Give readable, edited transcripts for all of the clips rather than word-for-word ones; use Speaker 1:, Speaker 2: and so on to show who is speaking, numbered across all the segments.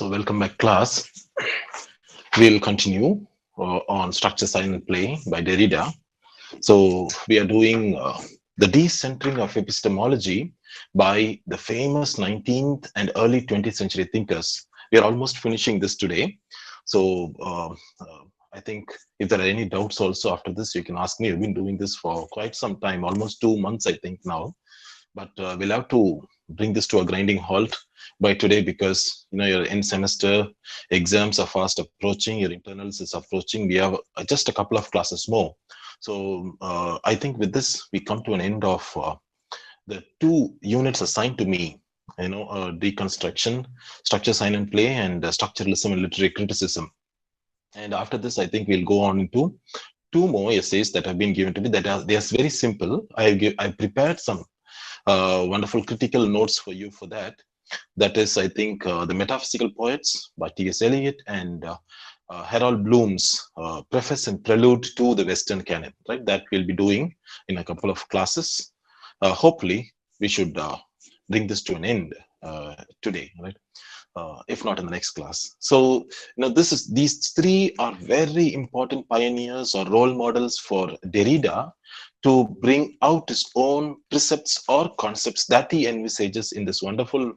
Speaker 1: So welcome back, class. We'll continue on structure, sign, and play by Derrida. So we are doing the decentering of epistemology by the famous 19th and early 20th century thinkers. We are almost finishing this today. So I think if there are any doubts also after this, you can ask me. I've been doing this for quite some time, almost 2 months, I think now. But we'll have to bring this to a grinding halt by today because your end semester exams are fast approaching, your internals is approaching. We have just a couple of classes more. So I think with this we come to an end of the 2 units assigned to me. Deconstruction, structure, sign and play, and structuralism and literary criticism. And after this, I think we'll go on into 2 more essays that have been given to me. They are very simple. I prepared some wonderful critical notes for you for that. That is, I think, The Metaphysical Poets by T.S. Eliot and Harold Bloom's Preface and Prelude to the Western Canon, right? That we'll be doing in a couple of classes. Hopefully, we should bring this to an end today, right? If not in the next class. So, these three are very important pioneers or role models for Derrida to bring out his own precepts or concepts that he envisages in this wonderful,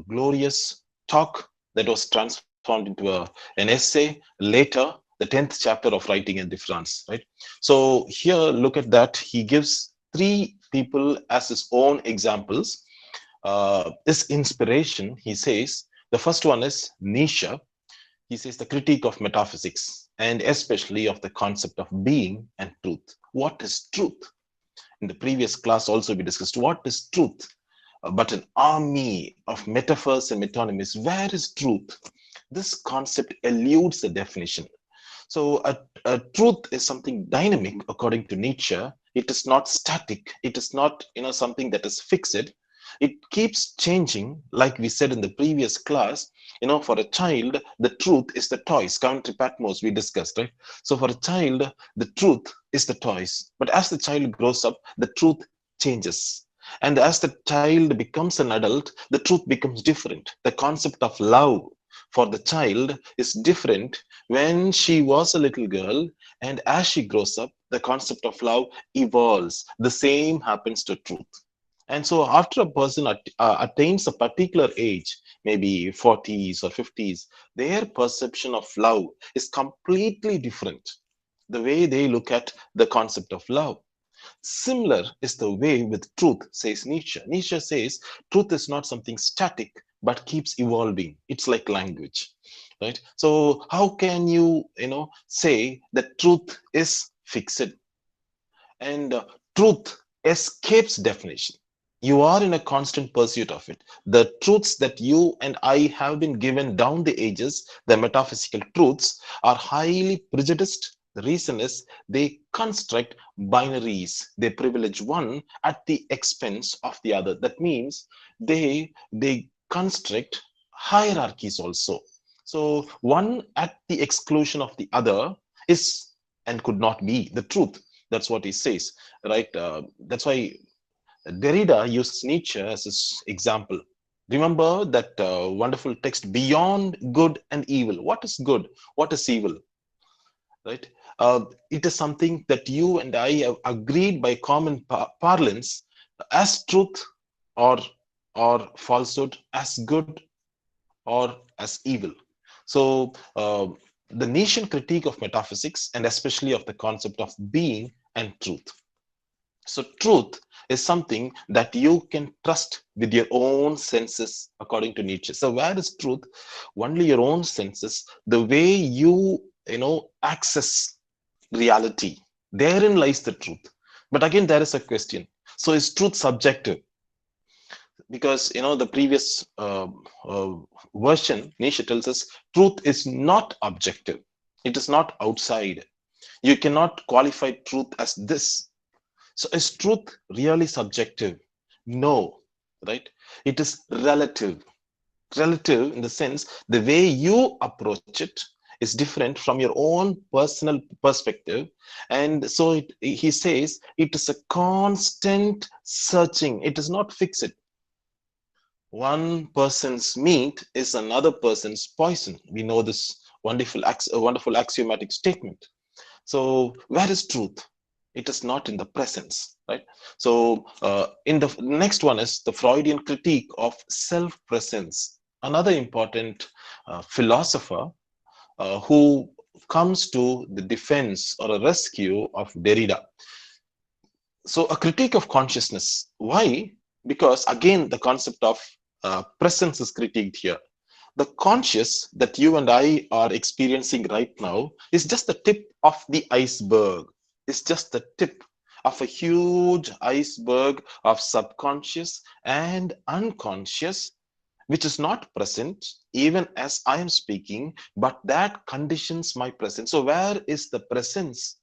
Speaker 1: glorious talk that was transformed into an essay later, the 10th chapter of Writing and Difference, right? So here, look at that. He gives 3 people as his own examples. This inspiration, he says, the first one is Nietzsche. He says the critique of metaphysics and especially of the concept of being and truth. What is truth? In the previous class also we discussed what is truth, but an army of metaphors and metonymies. Where is truth? This concept eludes the definition. So a truth is something dynamic according to Nietzsche. It is not static. It is not something that is fixed. It keeps changing, like we said in the previous class. For a child, the truth is the toys. Country Patmos we discussed, right? So for a child, the truth is the toys. But as the child grows up, the truth changes. And as the child becomes an adult, the truth becomes different. The concept of love for the child is different when she was a little girl. And as she grows up, the concept of love evolves. The same happens to truth. And so after a person attains a particular age, maybe 40s or 50s, their perception of love is completely different. The way they look at the concept of love. Similar is the way with truth, says Nietzsche. Nietzsche says truth is not something static, but keeps evolving. It's like language, right? So how can you, say that truth is fixed? And truth escapes definition. You are in a constant pursuit of it. The truths that you and I have been given down the ages, the metaphysical truths, are highly prejudiced. The reason is they construct binaries. They privilege one at the expense of the other. That means they construct hierarchies also. So one at the exclusion of the other is and could not be the truth. That's what he says, right? That's why Derrida uses Nietzsche as his example. Remember that wonderful text, Beyond Good and Evil. What is good? What is evil? Right? It is something that you and I have agreed by common parlance as truth or falsehood, as good or as evil. So the Nietzschean critique of metaphysics and especially of the concept of being and truth. So truth is something that you can trust with your own senses, according to Nietzsche. So where is truth? Only your own senses, the way you, access reality. Therein lies the truth. But again, there is a question. So is truth subjective? Because, the previous version, Nietzsche tells us truth is not objective. It is not outside. You cannot qualify truth as this. So is truth really subjective? No, right? It is relative. Relative in the sense the way you approach it is different from your own personal perspective. And so he says it is a constant searching. It is not fixed. One person's meat is another person's poison. We know this wonderful axiomatic statement. So where is truth? It is not in the presence, right? So in the next one is the Freudian critique of self-presence. Another important philosopher who comes to the defense or a rescue of Derrida. So a critique of consciousness. Why? Because again, the concept of presence is critiqued here. The conscious that you and I are experiencing right now is just the tip of the iceberg. It's just the tip of a huge iceberg of subconscious and unconscious, which is not present even as I am speaking, but that conditions my presence. So where is the presence?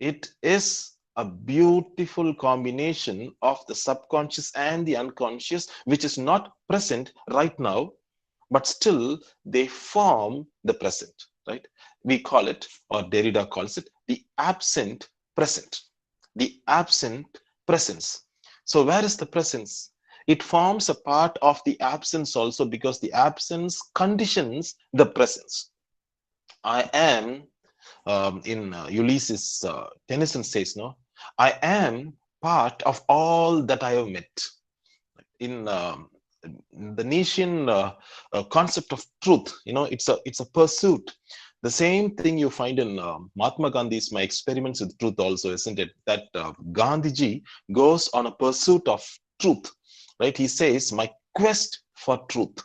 Speaker 1: It is a beautiful combination of the subconscious and the unconscious, which is not present right now, but still they form the present, right? We call it, or Derrida calls it, the absent present, the absent presence. So where is the presence? It forms a part of the absence also, because the absence conditions the presence. I am in Ulysses, Tennyson says, no, I am part of all that I have met. In the Nietzschean concept of truth, it's a pursuit. The same thing you find in Mahatma Gandhi's My Experiments with Truth also, isn't it? That Gandhiji goes on a pursuit of truth, right? He says, my quest for truth,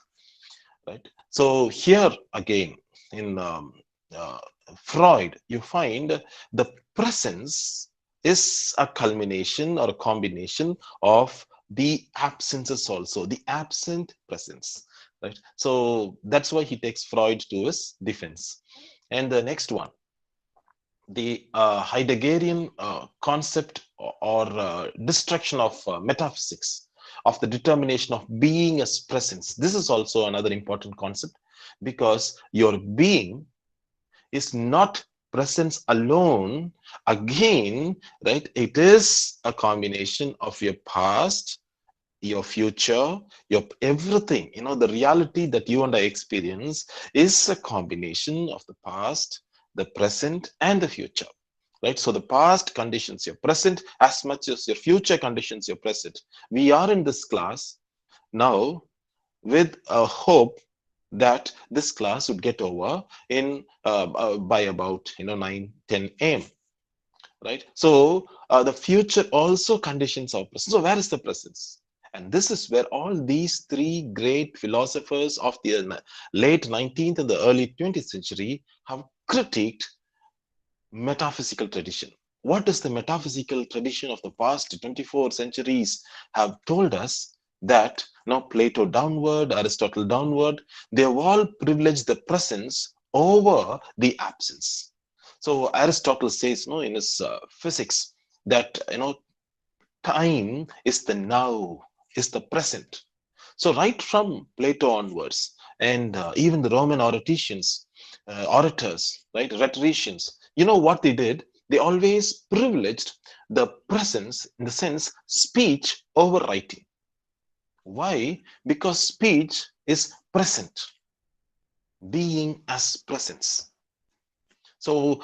Speaker 1: right? So here again, in uh, Freud, you find the presence is a culmination or a combination of the absences also, the absent presence, right? So that's why he takes Freud to his defense. And the next one, the Heideggerian concept or destruction of metaphysics, of the determination of being as presence. This is also another important concept, because your being is not presence alone. Again, right, it is a combination of your past, your future, your everything. The reality that you and I experience is a combination of the past, the present, and the future, right? So the past conditions your present as much as your future conditions your present. We are in this class now with a hope that this class would get over in by about 9-10 a.m., right? So the future also conditions our presence. So where is the presence? And this is where all these three great philosophers of the late 19th and the early 20th century have critiqued metaphysical tradition. What is the metaphysical tradition of the past 24 centuries have told us? That now Plato downward, Aristotle downward, they have all privileged the presence over the absence. So Aristotle says, in his physics, that time is the now, is the present. So right from Plato onwards, and even the Roman orators, right, rhetoricians, what they did? They always privileged the presence, in the sense speech over writing. Why? Because speech is present, being as presence. So,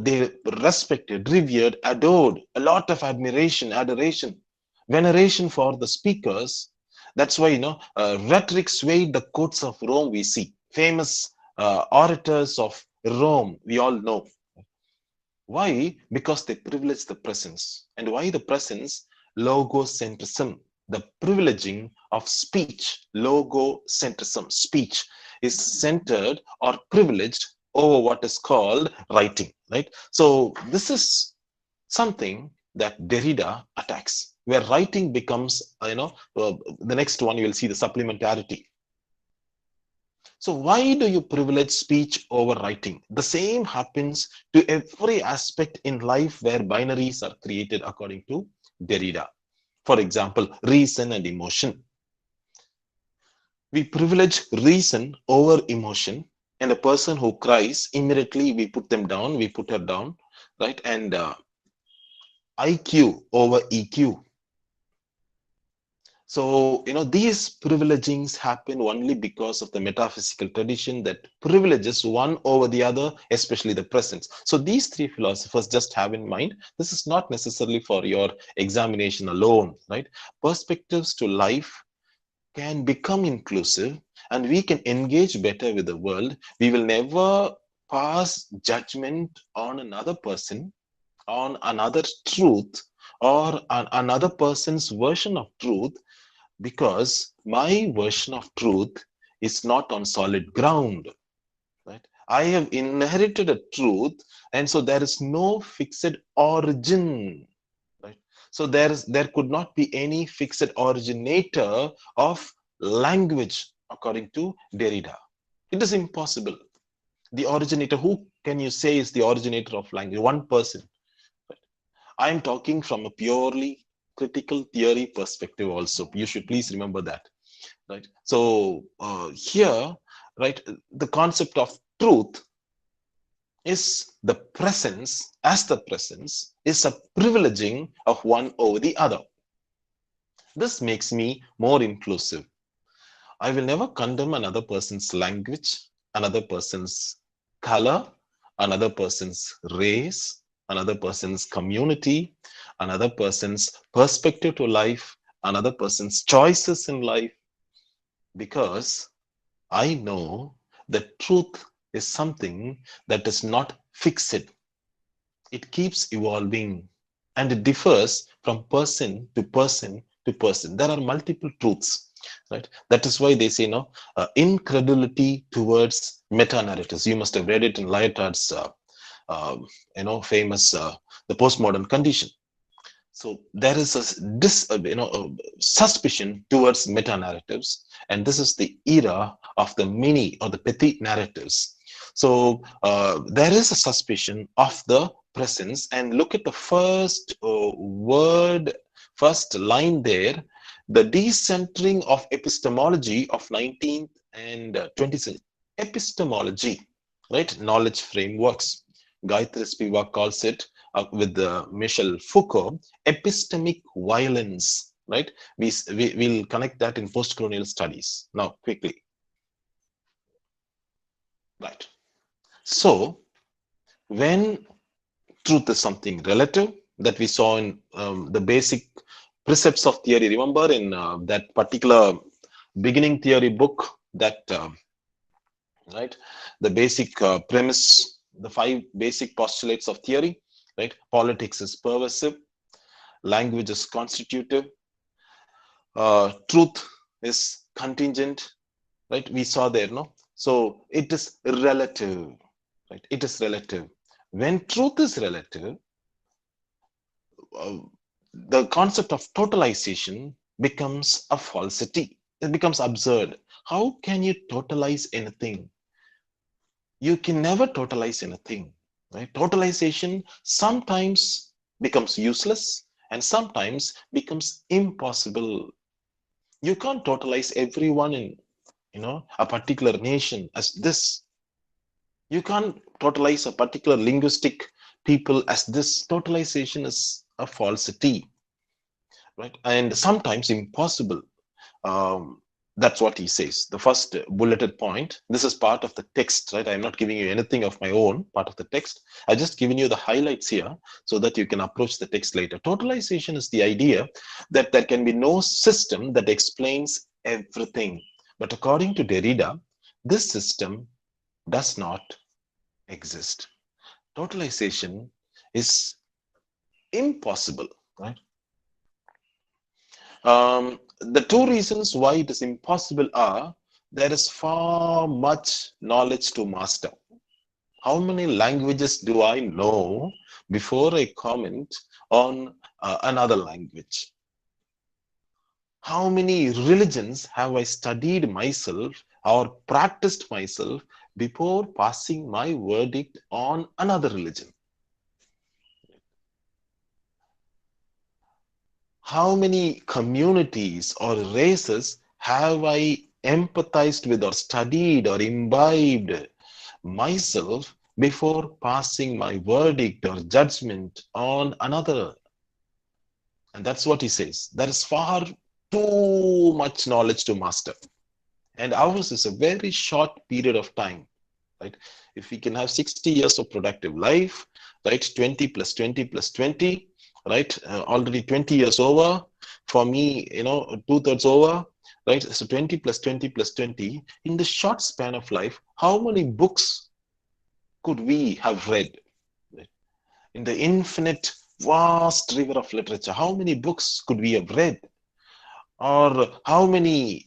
Speaker 1: they respected, revered, adored, a lot of admiration, adoration, veneration for the speakers. That's why, rhetoric swayed the courts of Rome, we see. Famous orators of Rome, we all know. Why? Because they privilege the presence. And why the presence? Logocentrism, the privileging of speech. Logocentrism, speech is centered or privileged over what is called writing, right? So this is something that Derrida attacks, where writing becomes, the next one you will see the supplementarity. So why do you privilege speech over writing? The same happens to every aspect in life where binaries are created according to Derrida. For example, reason and emotion. We privilege reason over emotion, and a person who cries, immediately we put them down, we put her down, right? And IQ over EQ. So, these privilegings happen only because of the metaphysical tradition that privileges one over the other, especially the presence. So, these three philosophers just have in mind, this is not necessarily for your examination alone, right? Perspectives to life can become inclusive and we can engage better with the world. We will never pass judgment on another person, on another truth, or on another person's version of truth, because my version of truth is not on solid ground, right? I have inherited a truth, and so there is no fixed origin, right? So there could not be any fixed originator of language according to Derrida. It is impossible. The originator, who can you say is the originator of language? One person. I am talking from a purely critical theory perspective also. You should please remember that, right? So here, right, the concept of truth is the presence, as the presence is a privileging of one over the other. This makes me more inclusive. I will never condemn another person's language, another person's color, another person's race, another person's community, another person's perspective to life, another person's choices in life, because I know that truth is something that is not fixed. It keeps evolving and it differs from person to person to person. There are multiple truths, right? That is why they say, incredulity towards meta narratives. You must have read it in Lyotard's, famous The Postmodern Condition. So there is a suspicion towards meta narratives, and this is the era of the mini or the petit narratives. So there is a suspicion of the presence, and look at the first first line there, the decentering of epistemology of 19th and 20th century. Epistemology, right? Knowledge frameworks. Gayatri Spivak calls it, with Michel Foucault, epistemic violence, right? We'll connect that in post-colonial studies. Now, quickly. Right. So, when truth is something relative, that we saw in the basic precepts of theory, remember in that particular beginning theory book, that, right, the basic premise, the 5 basic postulates of theory, right? Politics is pervasive, language is constitutive, truth is contingent, right? We saw there, no? So it is relative, right? It is relative. When truth is relative, uh, the concept of totalization becomes a falsity. It becomes absurd. How can you totalize anything? You can never totalize anything, right? Totalization sometimes becomes useless and sometimes becomes impossible. You can't totalize everyone in a particular nation as this. You can't totalize a particular linguistic people as this. Totalization is a falsity, right? And sometimes impossible. um, that's what he says, the first bulleted point. This is part of the text, right? I'm not giving you anything of my own part of the text. I just given you the highlights here so that you can approach the text later. Totalization is the idea that there can be no system that explains everything, but according to Derrida, this system does not exist. Totalization is impossible, right? The 2 reasons why it is impossible are, there is far much knowledge to master. How many languages do I know before I comment on another language? How many religions have I studied myself or practiced myself before passing my verdict on another religion? How many communities or races have I empathized with or studied or imbibed myself before passing my verdict or judgment on another? And that's what he says. There is far too much knowledge to master. And ours is a very short period of time, right? If we can have 60 years of productive life, right? 20 plus 20 plus 20, right? Already 20 years over. For me, 2/3 over, right? So 20 plus 20 plus 20. In the short span of life, how many books could we have read? In the infinite, vast river of literature, how many books could we have read? Or how many,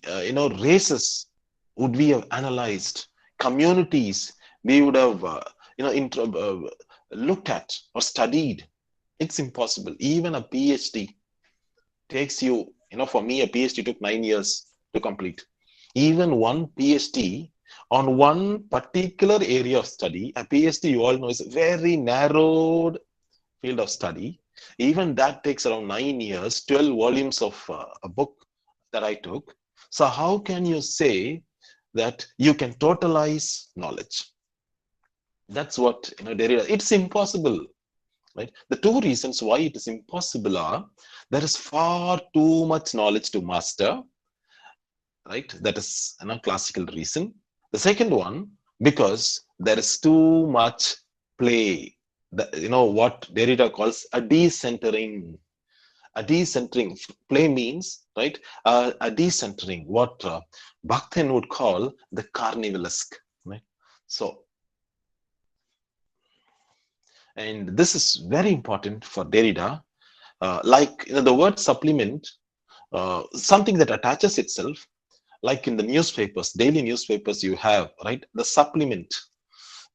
Speaker 1: races would we have analyzed? Communities we would have, looked at or studied. It's impossible. Even a PhD takes you, for me, a PhD took 9 years to complete. Even one PhD on one particular area of study, a PhD, you all know, is a very narrowed field of study. Even that takes around 9 years, 12 volumes of a book that I took. So how can you say that you can totalize knowledge? That's what, Derrida. It's impossible, right? The two reasons why it is impossible are there is far too much knowledge to master, right? That is a classical reason. The second one, because there is too much play. What Derrida calls a decentering. A decentering play means, right? A decentering, what Bakhtin would call the carnivalesque, right? So, and this is very important for Derrida. Like the word supplement, something that attaches itself, like in the newspapers, daily newspapers you have, right? The supplement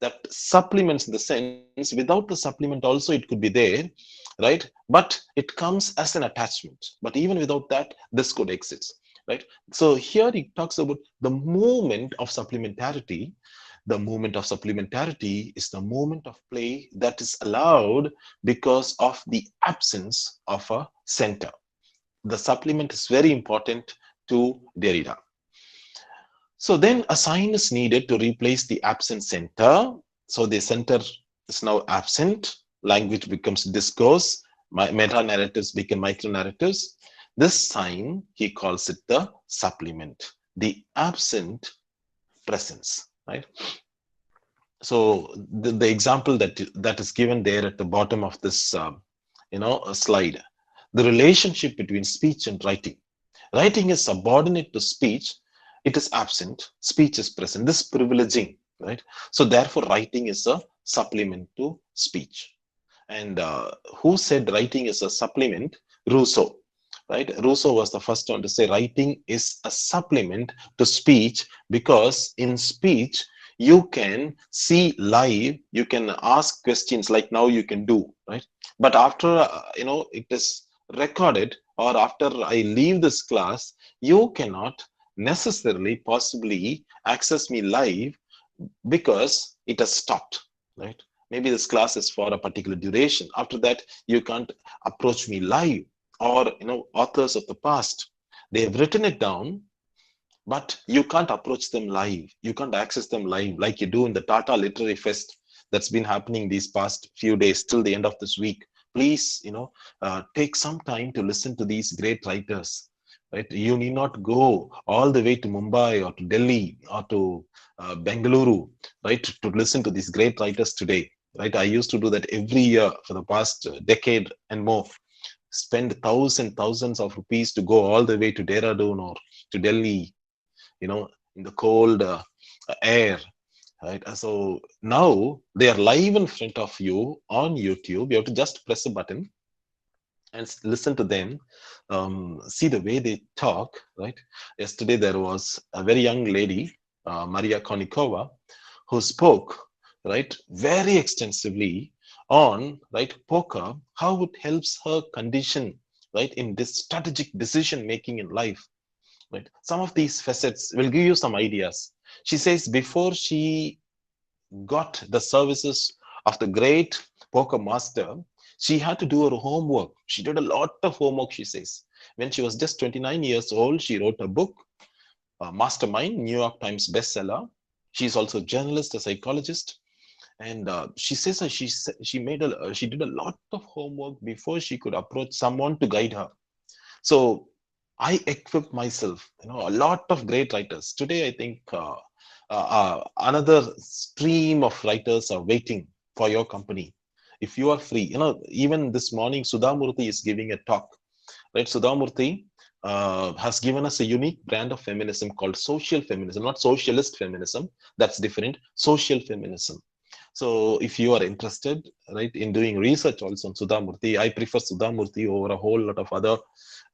Speaker 1: that supplements, in the sense, without the supplement also it could be there, right? But it comes as an attachment. But even without that, this could exist, right? So here he talks about the movement of supplementarity. The movement of supplementarity is the movement of play that is allowed because of the absence of a center. The supplement is very important to Derrida. So then a sign is needed to replace the absent center. So the center is now absent. Language becomes discourse. Meta-narratives become micro-narratives. This sign, he calls it the supplement, the absent presence, right? So the example that is given there at the bottom of this, slide, the relationship between speech and writing. Writing is subordinate to speech. It is absent. Speech is present. This privileging, right? So therefore, writing is a supplement to speech. And who said writing is a supplement? Rousseau, right? Rousseau was the first one to say writing is a supplement to speech, because in speech you can see live, you can ask questions like now you can do, right? But after it is recorded, or after I leave this class, you cannot necessarily possibly access me live because it has stopped, right? Maybe this class is for a particular duration. After that, you can't approach me live. Or authors of the past, they have written it down, but you can't approach them live. You can't access them live like you do in the Tata Literary Fest that's been happening these past few days till the end of this week. Please, take some time to listen to these great writers, right? You need not go all the way to Mumbai or to Delhi or to Bengaluru, right, to listen to these great writers today, right? I used to do that every year for the past decade and more. Spend thousands of rupees to go all the way to Dehradun or to Delhi, in the cold air, right? So now they are live in front of you on YouTube. You have to just press a button and listen to them, see the way they talk, right? Yesterday there was a very young lady, Maria Konikova, who spoke, right, very extensively on, right, poker, how it helps her condition, right, in this strategic decision making in life, right? Some of these facets will give you some ideas. She says before she got the services of the great poker master, she had to do her homework. She did a lot of homework, she says. When she was just 29 years old, she wrote a book, Mastermind, New York Times bestseller. She's also a journalist, a psychologist. And she says that she did a lot of homework before she could approach someone to guide her. So I equip myself. A lot of great writers today. I think another stream of writers are waiting for your company. If you are free, even this morning, Sudhamurthy is giving a talk. Right, Sudhamurthy has given us a unique brand of feminism called social feminism, not socialist feminism. That's different. Social feminism. So if you are interested, right, in doing research also on Sudhamurthy, I prefer Sudhamurthy over a whole lot of other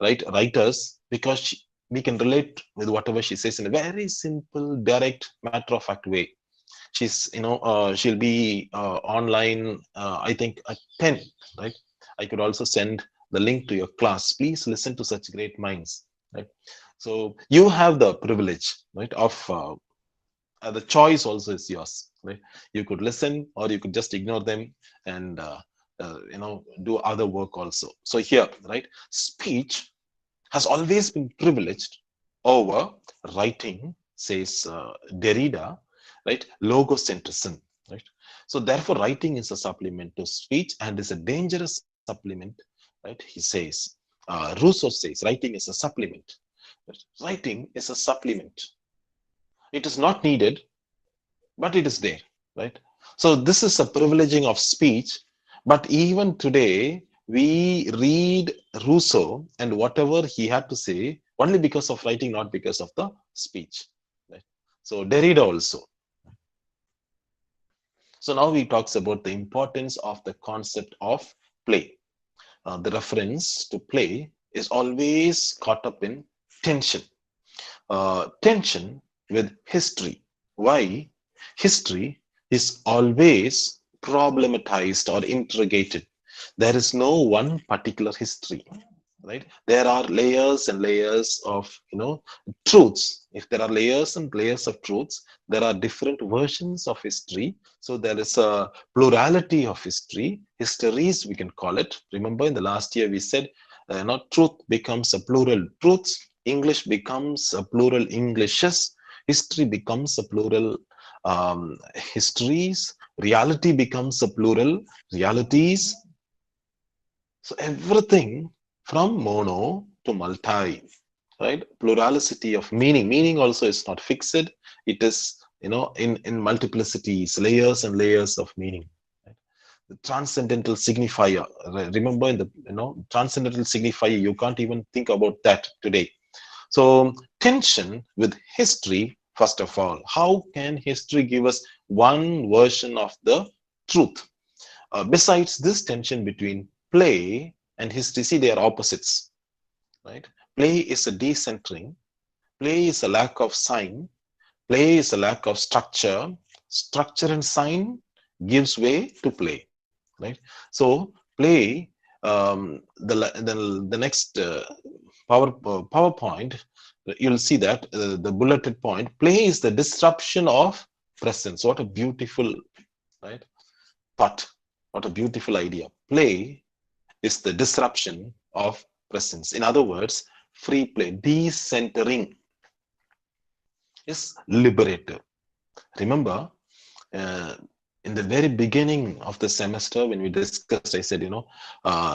Speaker 1: writers, because we can relate with whatever she says in a very simple, direct, matter-of-fact way. She'll be online, I think at 10, right? I could also send the link to your class. Please listen to such great minds, right? So you have the privilege, right, of the choice also is yours, right? You could listen or you could just ignore them and do other work also. So here, right, speech has always been privileged over writing, says Derrida, right? Logocentrism, right? So therefore, writing is a supplement to speech and is a dangerous supplement, right? He says, Rousseau says, writing is a supplement. Right? Writing is a supplement. It is not needed, but it is there, right? So this is a privileging of speech. But even today, we read Rousseau and whatever he had to say only because of writing, not because of the speech, right? So Derrida also. So now he talks about the importance of the concept of play. The reference to play is always caught up in tension. Tension with history. Why? History is always problematized or interrogated. There is no one particular history, right? There are layers and layers of truths. If there are layers and layers of truths, there are different versions of history. So there is a plurality of histories, we can call it. Remember, in the last year we said not truth becomes a plural truths, English becomes a plural Englishes, history becomes a plural histories, reality becomes a plural realities. So everything from mono to multi, right? Plurality of meaning. Meaning also is not fixed. It is, in multiplicities, layers and layers of meaning. Right? The transcendental signifier. Remember, in the transcendental signifier, you can't even think about that today. So tension with history. First of all, how can history give us one version of the truth? Besides this tension between play and history, see, they are opposites, right? Play is a decentering, play is a lack of sign, play is a lack of structure. Structure and sign gives way to play, right? So play, the next PowerPoint, you'll see that the bulleted point, play is the disruption of presence. What a beautiful, right, thought. What a beautiful idea. Play is the disruption of presence. In other words, free play, decentering is liberative. Remember, uh, in the very beginning of the semester, when we discussed, I said,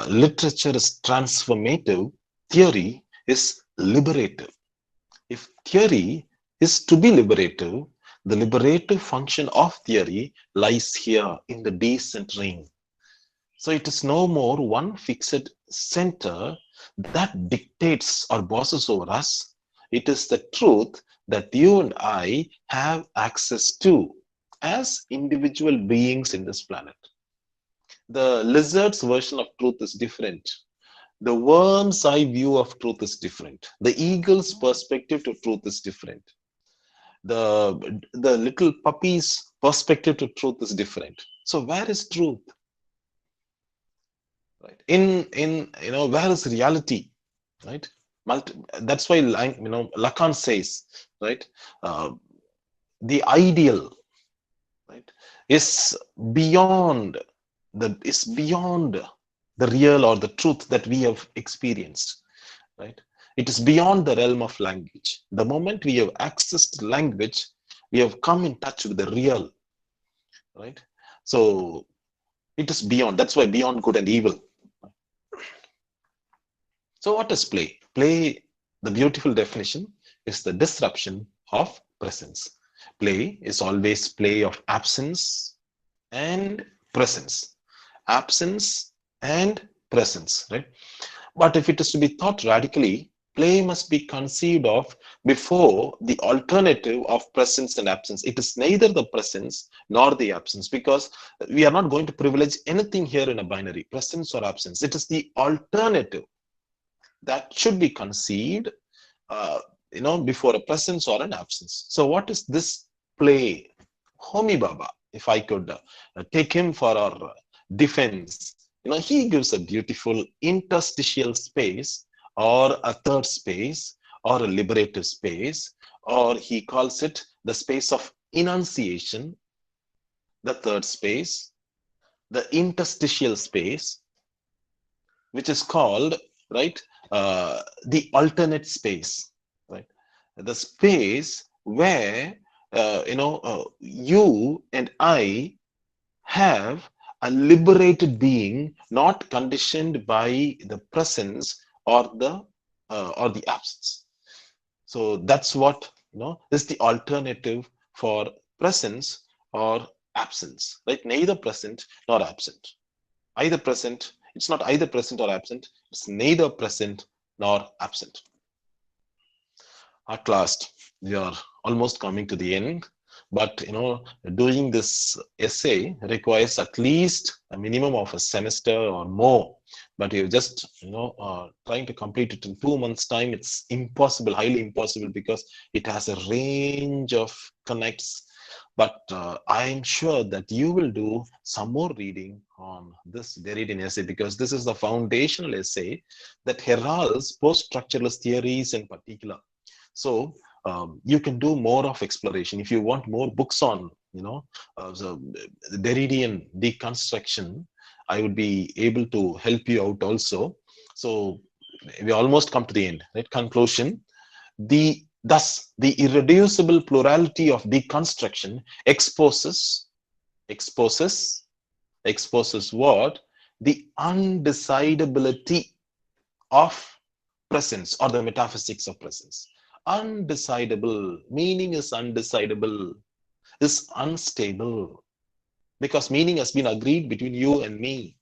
Speaker 1: literature is transformative, theory is liberative. If theory is to be liberative, the liberative function of theory lies here in the decentering. So it is no more one fixed center that dictates or bosses over us. It is the truth that you and I have access to as individual beings in this planet. The lizard's version of truth is different. The worm's eye view of truth is different. The eagle's perspective to truth is different. The little puppy's perspective to truth is different. So where is truth? Right. Where is reality? Right. That's why Lacan says, right, the ideal, right, is beyond the real or the truth that we have experienced, right? It is beyond the realm of language. The moment we have accessed language, we have come in touch with the real, right? So it is beyond. That's why beyond good and evil. So what is play? Play The beautiful definition is the disruption of presence. Play is always play of absence and presence. Absence and presence, right? But if it is to be thought radically, play must be conceived of before the alternative of presence and absence. It is neither the presence nor the absence, because we are not going to privilege anything here in a binary, presence or absence. It is the alternative that should be conceived, uh, before a presence or an absence. So what is this play? Homi Baba, if I could take him for our defense, he gives a beautiful interstitial space, or a third space, or a liberative space, or he calls it the space of enunciation, the third space, the interstitial space, which is called, right, the alternate space, right? The space where, you and I have a liberated being, not conditioned by the presence or the absence. So that's what is the alternative for presence or absence, right? Neither present nor absent. Either present, it's not either present or absent, it's neither present nor absent. At last, we are almost coming to the end, but doing this essay requires at least a minimum of a semester or more. But you're just trying to complete it in 2 months' time. It's impossible, highly impossible, because it has a range of connects. But I'm sure that you will do some more reading on this Derridian essay, because this is the foundational essay that heralds post-structuralist theories in particular. So you can do more of exploration. If you want more books on, the Derridian deconstruction, I would be able to help you out also. So we almost come to the end, right? Conclusion. Thus, the irreducible plurality of deconstruction exposes what? The undecidability of presence, or the metaphysics of presence. Undecidable, meaning is undecidable, is unstable, because meaning has been agreed between you and me.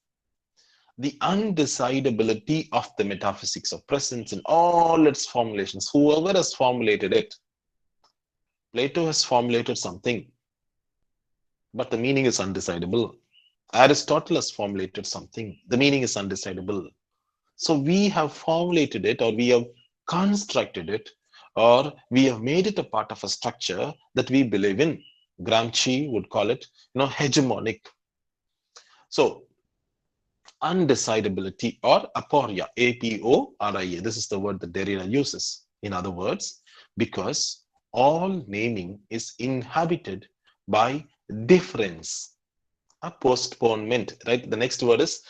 Speaker 1: The undecidability of the metaphysics of presence in all its formulations, whoever has formulated it. Plato has formulated something, but the meaning is undecidable. Aristotle has formulated something, the meaning is undecidable. So we have formulated it, or we have constructed it, or we have made it a part of a structure that we believe in. Gramsci would call it, hegemonic. So undecidability, or aporia, A-P-O-R-I-A. This is the word that Derrida uses. In other words, because all naming is inhabited by difference, a postponement, right? The next word is,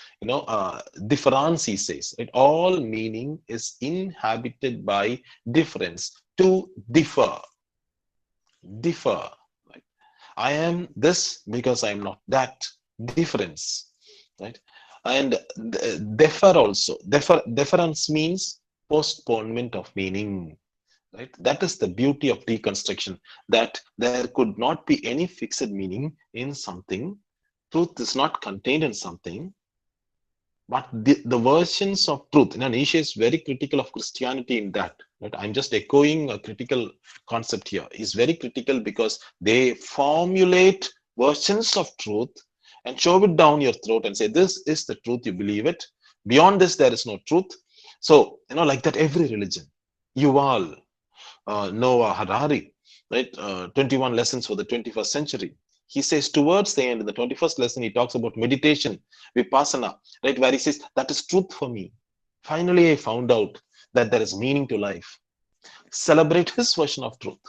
Speaker 1: difference, he says, right? All meaning is inhabited by difference, to differ, right? I am this because I am not that, difference, right? And defer also, deference means postponement of meaning, right? That is the beauty of deconstruction, that there could not be any fixed meaning in something. Truth is not contained in something, but the versions of truth. Nietzsche is very critical of Christianity in that. Right? I'm just echoing a critical concept here. He's very critical because they formulate versions of truth and shove it down your throat and say, this is the truth, you believe it. Beyond this, there is no truth. So, like that, every religion. Yuval Noah Harari, right? 21 lessons for the 21st century. He says towards the end, in the 21st lesson, he talks about meditation, vipassana, right? Where he says, that is truth for me. Finally, I found out that there is meaning to life. Celebrate his version of truth.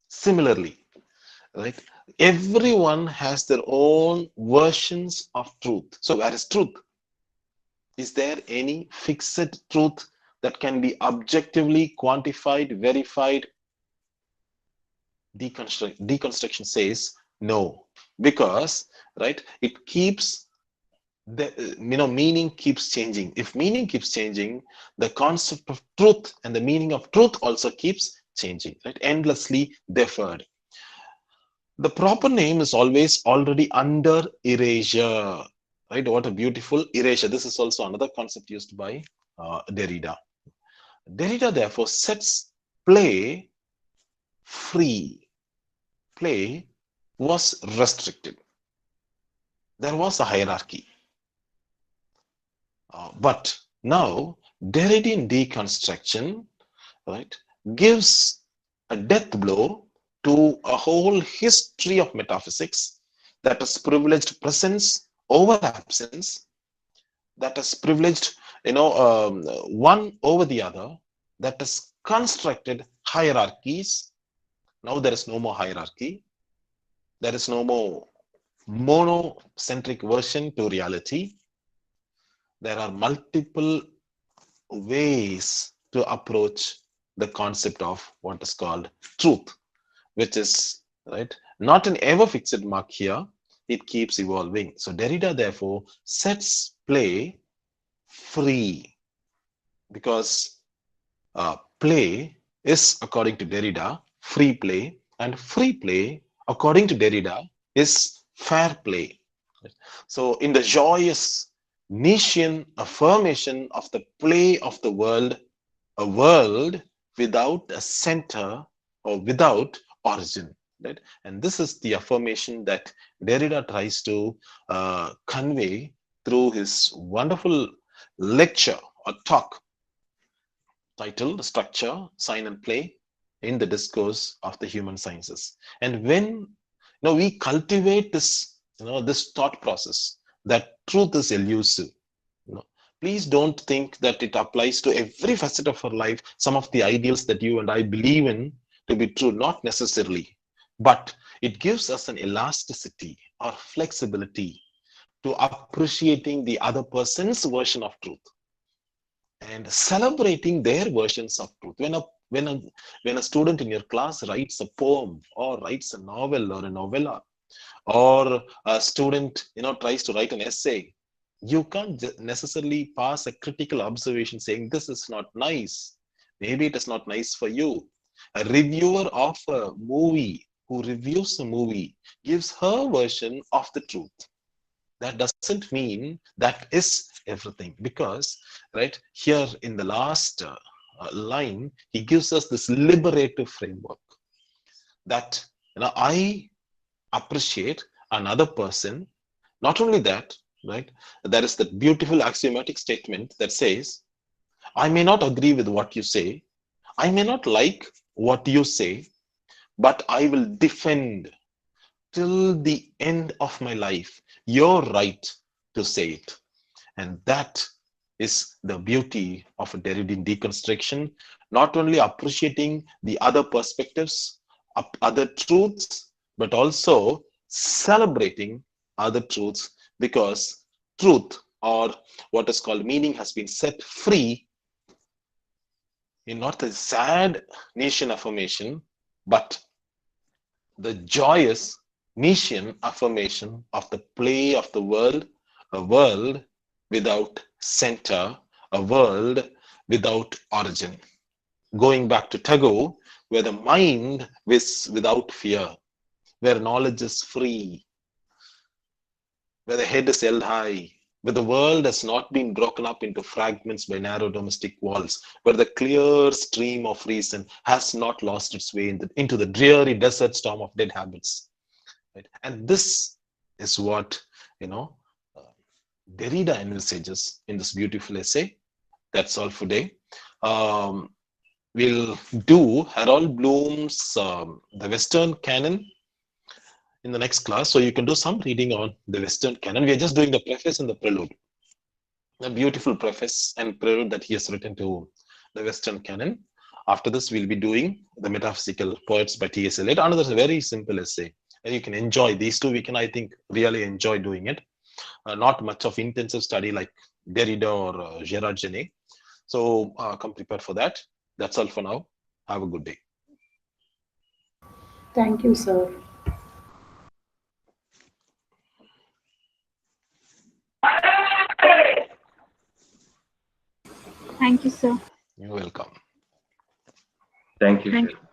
Speaker 1: Similarly, right? Everyone has their own versions of truth. So where is truth? Is there any fixed truth that can be objectively quantified, verified? Deconstruction says no, because, right, it keeps meaning keeps changing. If meaning keeps changing, the concept of truth and the meaning of truth also keeps changing, right? Endlessly deferred. The proper name is always already under erasure, right? What a beautiful erasure. This is also another concept used by Derrida. Derrida therefore sets play free. Play was restricted. There was a hierarchy. But now Derridian deconstruction, right, gives a death blow to a whole history of metaphysics that has privileged presence over absence, that has privileged, one over the other, that has constructed hierarchies. Now there is no more hierarchy. There is no more monocentric version to reality. There are multiple ways to approach the concept of what is called truth, which is, right, not an ever fixed mark here. It keeps evolving. So Derrida therefore sets play free, because play is, according to Derrida, free play, and free play, according to Derrida, is fair play. So in the joyous Nietzschean affirmation of the play of the world, a world without a center or without origin, right? And this is the affirmation that Derrida tries to convey through his wonderful lecture or talk titled Structure, Sign and Play in the Discourse of the Human Sciences. And when we cultivate this, this thought process that truth is elusive, you know, please don't think that it applies to every facet of our life. Some of the ideals that you and I believe in to be true, not necessarily, but it gives us an elasticity or flexibility to appreciating the other person's version of truth and celebrating their versions of truth. When a student in your class writes a poem or writes a novel or a novella, or a student tries to write an essay, you can't necessarily pass a critical observation saying this is not nice. Maybe it is not nice for you. A reviewer of a movie who reviews a movie gives her version of the truth. That doesn't mean that is everything, because right here in the last line, he gives us this liberative framework that I appreciate another person. Not only that, right, there is that beautiful axiomatic statement that says, I may not agree with what you say, I may not like what you say, but I will defend till the end of my life your right to say it. And that is the beauty of a Derridian deconstruction, not only appreciating the other perspectives, other truths, but also celebrating other truths, because truth, or what is called meaning, has been set free in not the sad Nietzschean affirmation, but the joyous Nietzschean affirmation of the play of the world, a world without center, a world without origin. Going back to Tagore, where the mind is without fear, where knowledge is free, where the head is held high, where the world has not been broken up into fragments by narrow domestic walls, where the clear stream of reason has not lost its way into the dreary desert storm of dead habits. Right? And this is what, uh, Derrida envisages in this beautiful essay. That's all for today. We'll do Harold Bloom's The Western Canon in the next class. So you can do some reading on the Western Canon. We are just doing the preface and the prelude. A beautiful preface and prelude that he has written to the Western Canon. After this, we'll be doing the Metaphysical Poets by T.S. Eliot. Another very simple essay. And you can enjoy these two. We can, I think, really enjoy doing it. Not much of intensive study like Derrida or Gérard Genet. So come prepared for that. That's all for now. Have a good day.
Speaker 2: Thank you, sir. Thank you, sir.
Speaker 1: You're welcome.
Speaker 3: Thank you,
Speaker 2: Thank
Speaker 3: sir.
Speaker 2: you.